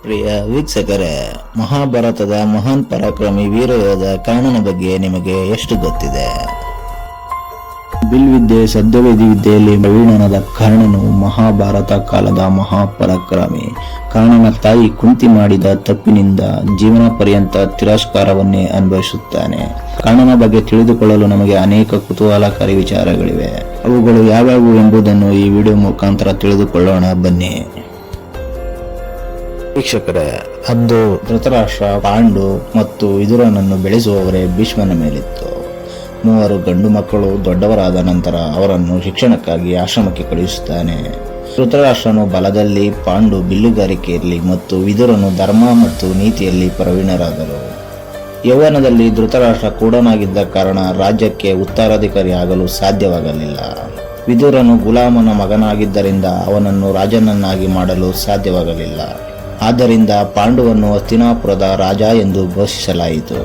ಪ್ರಿಯ ವೀಕ್ಷಕರೇ, ಮಹಾಭಾರತದ ಮಹಾನ್ ಪರಾಕ್ರಮಿ ವೀರಯೋಧ ಕರ್ಣನ ಬಗ್ಗೆ ನಿಮಗೆ ಎಷ್ಟು ಗೊತ್ತಿದೆ? ಬಿಲ್ವಿದ್ಯೆ ಸದ್ಯವೇದಿ ವಿದ್ಯೆಯಲ್ಲಿ ಪ್ರವೀಣನಾದ ಕರ್ಣನು ಮಹಾಭಾರತ ಕಾಲದ ಮಹಾಪರಾಕ್ರಮಿ. ಕರ್ಣನ ತಾಯಿ ಕುಂತಿ ಮಾಡಿದ ತಪ್ಪಿನಿಂದ ಜೀವನ ಪರ್ಯಂತ ತಿರಸ್ಕಾರವನ್ನೇ ಅನುಭವಿಸುತ್ತಾನೆ. ಕರ್ಣನ ಬಗ್ಗೆ ತಿಳಿದುಕೊಳ್ಳಲು ನಮಗೆ ಅನೇಕ ಕುತೂಹಲಕಾರಿ ವಿಚಾರಗಳಿವೆ. ಅವುಗಳು ಯಾವ್ಯಾವು ಎಂಬುದನ್ನು ಈ ವಿಡಿಯೋ ಮುಖಾಂತರ ತಿಳಿದುಕೊಳ್ಳೋಣ ಬನ್ನಿ. ವೀಕ್ಷಕರೇ, ಅಂದು ಧೃತರಾಷ್ಟ್ರ, ಪಾಂಡು ಮತ್ತು ವಿದುರನನ್ನು ಬೆಳೆಸುವವರೇ ಭೀಷ್ಮನ ಮೇಲಿತ್ತು. 3 ಗಂಡು ಮಕ್ಕಳು ದೊಡ್ಡವರಾದ ನಂತರ ಅವರನ್ನು ಶಿಕ್ಷಣಕ್ಕಾಗಿ ಆಶ್ರಮಕ್ಕೆ ಕಳುಹಿಸುತ್ತಾನೆ. ಧೃತರಾಷ್ಟ್ರನು ಬಲದಲ್ಲಿ, ಪಾಂಡು ಬಿಲ್ಲುಗಾರಿಕೆಯಲ್ಲಿ ಮತ್ತು ವಿದುರನು ಧರ್ಮ ಮತ್ತು ನೀತಿಯಲ್ಲಿ ಪ್ರವೀಣರಾದರು. ಯೌವನದಲ್ಲಿ ಧೃತರಾಷ್ಟ್ರ ಕೂಡನಾಗಿದ್ದ ಕಾರಣ ರಾಜ್ಯಕ್ಕೆ ಉತ್ತರಾಧಿಕಾರಿ ಆಗಲು ಸಾಧ್ಯವಾಗಲಿಲ್ಲ. ವಿದುರನು ಗುಲಾಮನ ಮಗನಾಗಿದ್ದರಿಂದ ಅವನನ್ನು ರಾಜನನ್ನಾಗಿ ಮಾಡಲು ಸಾಧ್ಯವಾಗಲಿಲ್ಲ. ಆದ್ದರಿಂದ ಪಾಂಡುವನ್ನು ಹಸ್ತಿನಾಪುರದ ರಾಜ ಎಂದು ಘೋಷಿಸಲಾಯಿತು.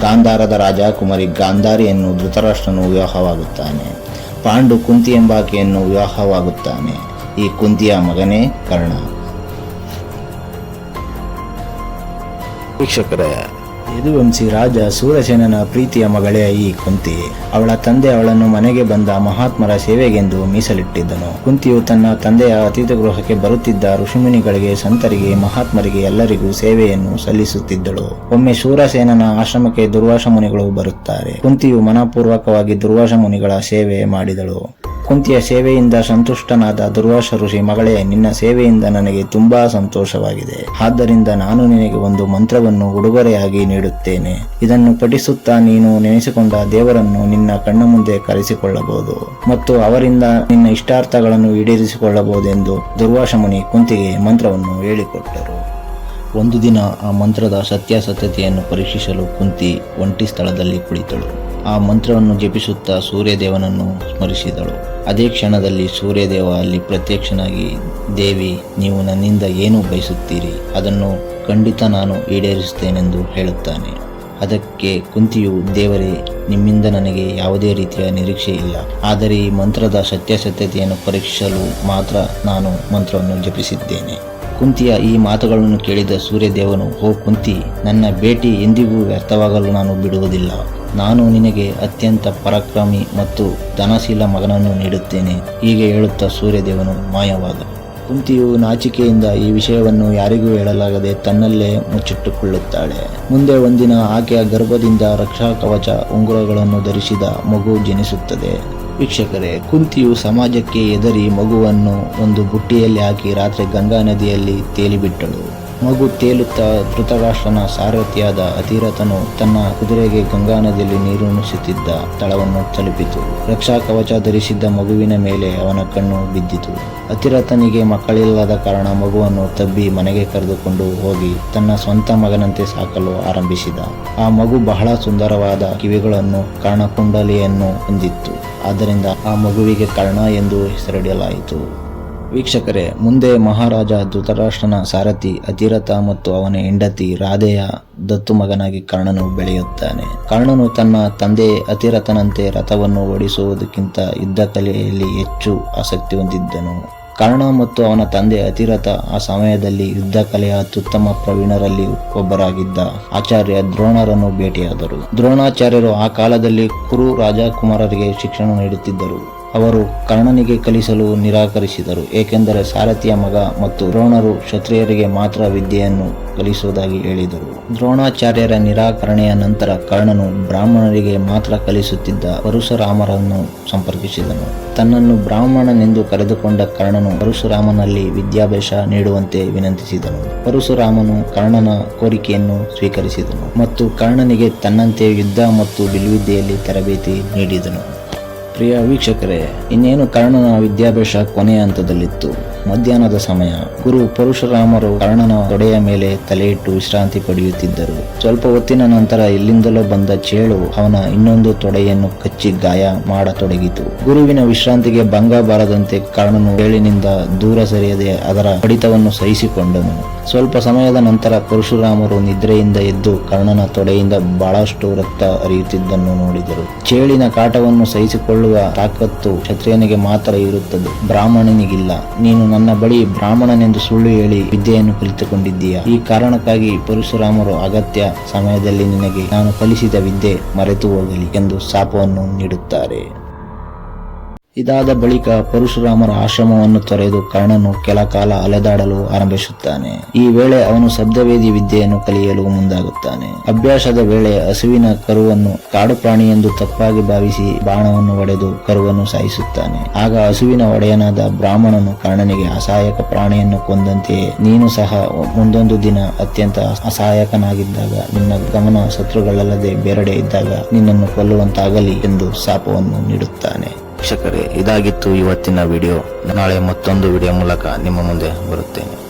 ಗಾಂಧಾರದ ರಾಜಕುಮಾರಿ ಗಾಂಧಾರಿಯನ್ನು ಧೃತರಾಷ್ಟ್ರನು ವಿವಾಹವಾಗುತ್ತಾನೆ. ಪಾಂಡು ಕುಂತಿ ಎಂಬಾಕೆಯನ್ನು ವಿವಾಹವಾಗುತ್ತಾನೆ. ಈ ಕುಂತಿಯ ಮಗನೇ ಕರ್ಣ. ವೀಕ್ಷಕರೇ, ಯದುವಂಶಿ ರಾಜ ಸೂರಸೇನನ ಪ್ರೀತಿಯ ಮಗಳೇ ಈ ಕುಂತಿ. ಅವಳ ತಂದೆ ಅವಳನ್ನು ಮನೆಗೆ ಬಂದ ಮಹಾತ್ಮರ ಸೇವೆಗೆಂದು ಮೀಸಲಿಟ್ಟಿದ್ದನು. ಕುಂತಿಯು ತನ್ನ ತಂದೆಯ ಅತಿಥಿ ಗೃಹಕ್ಕೆ ಬರುತ್ತಿದ್ದ ಋಷಿಮುನಿಗಳಿಗೆ, ಸಂತರಿಗೆ, ಮಹಾತ್ಮರಿಗೆ ಎಲ್ಲರಿಗೂ ಸೇವೆಯನ್ನು ಸಲ್ಲಿಸುತ್ತಿದ್ದಳು. ಒಮ್ಮೆ ಸೂರಸೇನನ ಆಶ್ರಮಕ್ಕೆ ದುರ್ವಾಸ ಮುನಿಗಳು ಬರುತ್ತಾರೆ. ಕುಂತಿಯು ಮನಪೂರ್ವಕವಾಗಿ ದುರ್ವಾಸ ಮುನಿಗಳ ಸೇವೆ ಮಾಡಿದಳು. ಕುಂತಿಯ ಸೇವೆಯಿಂದ ಸಂತುಷ್ಟನಾದ ದುರ್ವಾಸ ಋಷಿ, ಮಗಳೇ, ನಿನ್ನ ಸೇವೆಯಿಂದ ನನಗೆ ತುಂಬಾ ಸಂತೋಷವಾಗಿದೆ. ಆದ್ದರಿಂದ ನಾನು ನಿನಗೆ ಒಂದು ಮಂತ್ರವನ್ನು ಉಡುಗೊರೆಯಾಗಿ ನೀಡುತ್ತೇನೆ. ಇದನ್ನು ಪಠಿಸುತ್ತಾ ನೀನು ನೆನೆಸಿಕೊಂಡ ದೇವರನ್ನು ನಿನ್ನ ಕಣ್ಣ ಮುಂದೆ ಕರೆಸಿಕೊಳ್ಳಬಹುದು ಮತ್ತು ಅವರಿಂದ ನಿನ್ನ ಇಷ್ಟಾರ್ಥಗಳನ್ನು ಈಡೇರಿಸಿಕೊಳ್ಳಬಹುದೆಂದು ದುರ್ವಾಸ ಮುನಿ ಕುಂತಿಗೆ ಮಂತ್ರವನ್ನು ಹೇಳಿಕೊಟ್ಟರು. ಒಂದು ದಿನ ಆ ಮಂತ್ರದ ಸತ್ಯಾಸತ್ಯತೆಯನ್ನು ಪರೀಕ್ಷಿಸಲು ಕುಂತಿ ಒಂಟಿ ಸ್ಥಳದಲ್ಲಿ ಕುಳಿತಳು. ಆ ಮಂತ್ರವನ್ನು ಜಪಿಸುತ್ತಾ ಸೂರ್ಯದೇವನನ್ನು ಸ್ಮರಿಸಿದಳು. ಅದೇ ಕ್ಷಣದಲ್ಲಿ ಸೂರ್ಯದೇವ ಅಲ್ಲಿ ಪ್ರತ್ಯಕ್ಷನಾಗಿ, ದೇವಿ, ನೀವು ನನ್ನಿಂದ ಏನು ಬಯಸುತ್ತೀರಿ? ಅದನ್ನು ಖಂಡಿತ ನಾನು ಈಡೇರಿಸುತ್ತೇನೆಂದು ಹೇಳುತ್ತಾನೆ. ಅದಕ್ಕೆ ಕುಂತಿಯು, ದೇವರೇ, ನಿಮ್ಮಿಂದ ನನಗೆ ಯಾವುದೇ ರೀತಿಯ ನಿರೀಕ್ಷೆ ಇಲ್ಲ. ಆದರೆ ಈ ಮಂತ್ರದ ಸತ್ಯಾಸತ್ಯತೆಯನ್ನು ಪರೀಕ್ಷಿಸಲು ಮಾತ್ರ ನಾನು ಮಂತ್ರವನ್ನು ಜಪಿಸಿದ್ದೇನೆ. ಕುಂತಿಯ ಈ ಮಾತುಗಳನ್ನು ಕೇಳಿದ ಸೂರ್ಯದೇವನು, ಓ ಕುಂತಿ, ನನ್ನ ಭೇಟಿ ಎಂದಿಗೂ ವ್ಯರ್ಥವಾಗಲು ನಾನು ಬಿಡುವುದಿಲ್ಲ. ನಾನು ನಿನಗೆ ಅತ್ಯಂತ ಪರಾಕ್ರಮಿ ಮತ್ತು ಧನಶೀಲ ಮಗನನ್ನು ನೀಡುತ್ತೇನೆ. ಹೀಗೆ ಹೇಳುತ್ತಾ ಸೂರ್ಯದೇವನು ಮಾಯವಾದ. ಕುಂತಿಯು ನಾಚಿಕೆಯಿಂದ ಈ ವಿಷಯವನ್ನು ಯಾರಿಗೂ ಹೇಳಲಾಗದೆ ತನ್ನಲ್ಲೇ ಮುಚ್ಚಿಟ್ಟುಕೊಳ್ಳುತ್ತಾಳೆ. ಮುಂದೆ ಒಂದಿನ ಆಕೆಯ ಗರ್ಭದಿಂದ ರಕ್ಷಾ ಕವಚ ಉಂಗುರಗಳನ್ನು ಧರಿಸಿದ ಮಗು ಜನಿಸುತ್ತದೆ. ವೀಕ್ಷಕರೇ, ಕುಂತಿಯು ಸಮಾಜಕ್ಕೆ ಹೆದರಿ ಮಗುವನ್ನು ಒಂದು ಬುಟ್ಟಿಯಲ್ಲಿ ಹಾಕಿ ರಾತ್ರಿ ಗಂಗಾ ನದಿಯಲ್ಲಿ ತೇಲಿಬಿಟ್ಟಳು. ಮಗು ತೇಲುತ್ತಾ ಧೃತರಾಷ್ಟ್ರನ ಸಾರಥಿಯಾದ ಅತಿರಥನು ತನ್ನ ಕುದುರೆಗೆ ಗಂಗಾ ನದಿಯಲ್ಲಿ ನೀರುಣಿಸುತ್ತಿದ್ದ ಸ್ಥಳವನ್ನು ತಲುಪಿತು. ರಕ್ಷಾ ಕವಚ ಧರಿಸಿದ್ದ ಮಗುವಿನ ಮೇಲೆ ಅವನ ಕಣ್ಣು ಬಿದ್ದಿತು. ಅತಿರಥನಿಗೆ ಮಕ್ಕಳಿಲ್ಲದ ಕಾರಣ ಮಗುವನ್ನು ತಬ್ಬಿ ಮನೆಗೆ ಕರೆದುಕೊಂಡು ಹೋಗಿ ತನ್ನ ಸ್ವಂತ ಮಗನಂತೆ ಸಾಕಲು ಆರಂಭಿಸಿದ. ಆ ಮಗು ಬಹಳ ಸುಂದರವಾದ ಕಿವಿಗಳನ್ನು, ಕರ್ಣಕುಂಡಲಿಯನ್ನು ಹೊಂದಿತ್ತು. ಆದ್ದರಿಂದ ಆ ಮಗುವಿಗೆ ಕರ್ಣ ಎಂದು ಹೆಸರಿಡಲಾಯಿತು. ವೀಕ್ಷಕರೇ, ಮುಂದೆ ಮಹಾರಾಜ ಧೃತರಾಷ್ಟ್ರನ ಸಾರಥಿ ಅತಿರಥ ಮತ್ತು ಅವನ ಹೆಂಡತಿ ರಾಧೆಯ ದತ್ತು ಮಗನಾಗಿ ಕರ್ಣನು ಬೆಳೆಯುತ್ತಾನೆ. ಕರ್ಣನು ತನ್ನ ತಂದೆ ಅತಿರಥನಂತೆ ರಥವನ್ನು ಓಡಿಸುವುದಕ್ಕಿಂತ ಯುದ್ಧ ಕಲೆಯಲ್ಲಿ ಹೆಚ್ಚು ಆಸಕ್ತಿ ಹೊಂದಿದ್ದನು. ಕರ್ಣ ಮತ್ತು ಅವನ ತಂದೆ ಅತಿರಥ ಆ ಸಮಯದಲ್ಲಿ ಯುದ್ಧ ಕಲೆಯ ಅತ್ಯುತ್ತಮ ಪ್ರವೀಣರಲ್ಲಿ ಒಬ್ಬರಾಗಿದ್ದ ಆಚಾರ್ಯ ದ್ರೋಣರನ್ನು ಭೇಟಿಯಾದರು. ದ್ರೋಣಾಚಾರ್ಯರು ಆ ಕಾಲದಲ್ಲಿ ಕುರು ರಾಜಕುಮಾರರಿಗೆ ಶಿಕ್ಷಣ ನೀಡುತ್ತಿದ್ದರು. ಅವರು ಕರ್ಣನಿಗೆ ಕಲಿಸಲು ನಿರಾಕರಿಸಿದರು, ಏಕೆಂದರೆ ಸಾರಥಿಯ ಮಗ ಮತ್ತು ದ್ರೋಣರು ಕ್ಷತ್ರಿಯರಿಗೆ ಮಾತ್ರ ವಿದ್ಯೆಯನ್ನು ಕಲಿಸುವುದಾಗಿ ಹೇಳಿದರು. ದ್ರೋಣಾಚಾರ್ಯರ ನಿರಾಕರಣೆಯ ನಂತರ ಕರ್ಣನು ಬ್ರಾಹ್ಮಣರಿಗೆ ಮಾತ್ರ ಕಲಿಸುತ್ತಿದ್ದ ಪರಶುರಾಮರನ್ನು ಸಂಪರ್ಕಿಸಿದನು. ತನ್ನನ್ನು ಬ್ರಾಹ್ಮಣನೆಂದು ಕರೆದುಕೊಂಡ ಕರ್ಣನು ಪರಶುರಾಮನಲ್ಲಿ ವಿದ್ಯಾಭ್ಯಾಸ ನೀಡುವಂತೆ ವಿನಂತಿಸಿದನು. ಪರಶುರಾಮನು ಕರ್ಣನ ಕೋರಿಕೆಯನ್ನು ಸ್ವೀಕರಿಸಿದನು ಮತ್ತು ಕರ್ಣನಿಗೆ ತನ್ನಂತೆ ಯುದ್ಧ ಮತ್ತು ಬಿಲ್ವಿದ್ಯೆಯಲ್ಲಿ ತರಬೇತಿ ನೀಡಿದನು. ಪ್ರಿಯ ವೀಕ್ಷಕರೇ, ಇನ್ನೇನು ಕರ್ಣನ ವಿದ್ಯಾಭ್ಯಾಸ ಕೊನೆಯ ಹಂತದಲ್ಲಿತ್ತು. ಮಧ್ಯಾಹ್ನದ ಸಮಯ. ಗುರು ಪರಶುರಾಮರು ಕರ್ಣನ ತೊಡೆಯ ಮೇಲೆ ತಲೆಯಿಟ್ಟು ವಿಶ್ರಾಂತಿ ಪಡೆಯುತ್ತಿದ್ದರು. ಸ್ವಲ್ಪ ಹೊತ್ತಿನ ನಂತರ ಎಲ್ಲಿಂದಲೋ ಬಂದ ಚೇಳು ಅವನ ಇನ್ನೊಂದು ತೊಡೆಯನ್ನು ಕಚ್ಚಿ ಗಾಯ ಮಾಡತೊಡಗಿತು. ಗುರುವಿನ ವಿಶ್ರಾಂತಿಗೆ ಭಂಗ ಬಾರದಂತೆ ಕರ್ಣನು ಚೇಳಿನಿಂದ ದೂರ ಸರಿಯದೆ ಅದರ ಹೊಡೆತವನ್ನು ಸಹಿಸಿಕೊಂಡನು. ಸ್ವಲ್ಪ ಸಮಯದ ನಂತರ ಪರಶುರಾಮರು ನಿದ್ರೆಯಿಂದ ಎದ್ದು ಕರ್ಣನ ತೊಡೆಯಿಂದ ಬಹಳಷ್ಟು ರಕ್ತ ಹರಿಯುತ್ತಿದ್ದನ್ನು ನೋಡಿದರು. ಚೇಳಿನ ಕಾಟವನ್ನು ಸಹಿಸಿಕೊಳ್ಳುವ ತಾಕತ್ತು ಕ್ಷತ್ರಿಯನಿಗೆ ಮಾತ್ರ ಇರುತ್ತದೆ, ಬ್ರಾಹ್ಮಣನಿಗಿಲ್ಲ. ನೀನು ನನ್ನ ಬಳಿ ಬ್ರಾಹ್ಮಣನೆಂದು ಸುಳ್ಳು ಹೇಳಿ ವಿದ್ಯೆಯನ್ನು ಕಲಿತುಕೊಂಡಿದ್ದೀಯ. ಈ ಕಾರಣಕ್ಕಾಗಿ ಪರಶುರಾಮರು ಅಗತ್ಯ ಸಮಯದಲ್ಲಿ ನಿನಗೆ ನಾನು ಕಲಿಸಿದ ವಿದ್ಯೆ ಮರೆತು ಹೋಗಲಿ ಎಂದು ಶಾಪವನ್ನು ನೀಡುತ್ತಾರೆ. ಇದಾದ ಬಳಿಕ ಪರಶುರಾಮರ ಆಶ್ರಮವನ್ನು ತೊರೆದು ಕರ್ಣನು ಕೆಲ ಕಾಲ ಅಲೆದಾಡಲು ಆರಂಭಿಸುತ್ತಾನೆ. ಈ ವೇಳೆ ಅವನು ಶಬ್ದವೇದಿ ವಿದ್ಯೆಯನ್ನು ಕಲಿಯಲು ಮುಂದಾಗುತ್ತಾನೆ. ಅಭ್ಯಾಸದ ವೇಳೆ ಹಸುವಿನ ಕರುವನ್ನು ಕಾಡು ಪ್ರಾಣಿ ಎಂದು ತಪ್ಪಾಗಿ ಭಾವಿಸಿ ಬಾಣವನ್ನು ಹೊಡೆದು ಕರುವನ್ನು ಸಾಯಿಸುತ್ತಾನೆ. ಆಗ ಹಸುವಿನ ಒಡೆಯನಾದ ಬ್ರಾಹ್ಮಣನು ಕರ್ಣನಿಗೆ ಅಸಹಾಯಕ ಪ್ರಾಣಿಯನ್ನು ಕೊಂದಂತೆಯೇ ನೀನು ಸಹ ಮುಂದೊಂದು ದಿನ ಅತ್ಯಂತ ಅಸಹಾಯಕನಾಗಿದ್ದಾಗ ನಿನ್ನ ಗಮನ ಶತ್ರುಗಳಲ್ಲದೆ ಬೇರೆಡೆ ಇದ್ದಾಗ ನಿನ್ನನ್ನು ಕೊಲ್ಲುವಂತಾಗಲಿ ಎಂದು ಶಾಪವನ್ನು ನೀಡುತ್ತಾನೆ. ವೀಕ್ಷಕರೇ, ಇದಾಗಿತ್ತು ಇವತ್ತಿನ ವಿಡಿಯೋ. ನಾಳೆ ಮತ್ತೊಂದು ವಿಡಿಯೋ ಮೂಲಕ ನಿಮ್ಮ ಮುಂದೆ ಬರುತ್ತೇನೆ.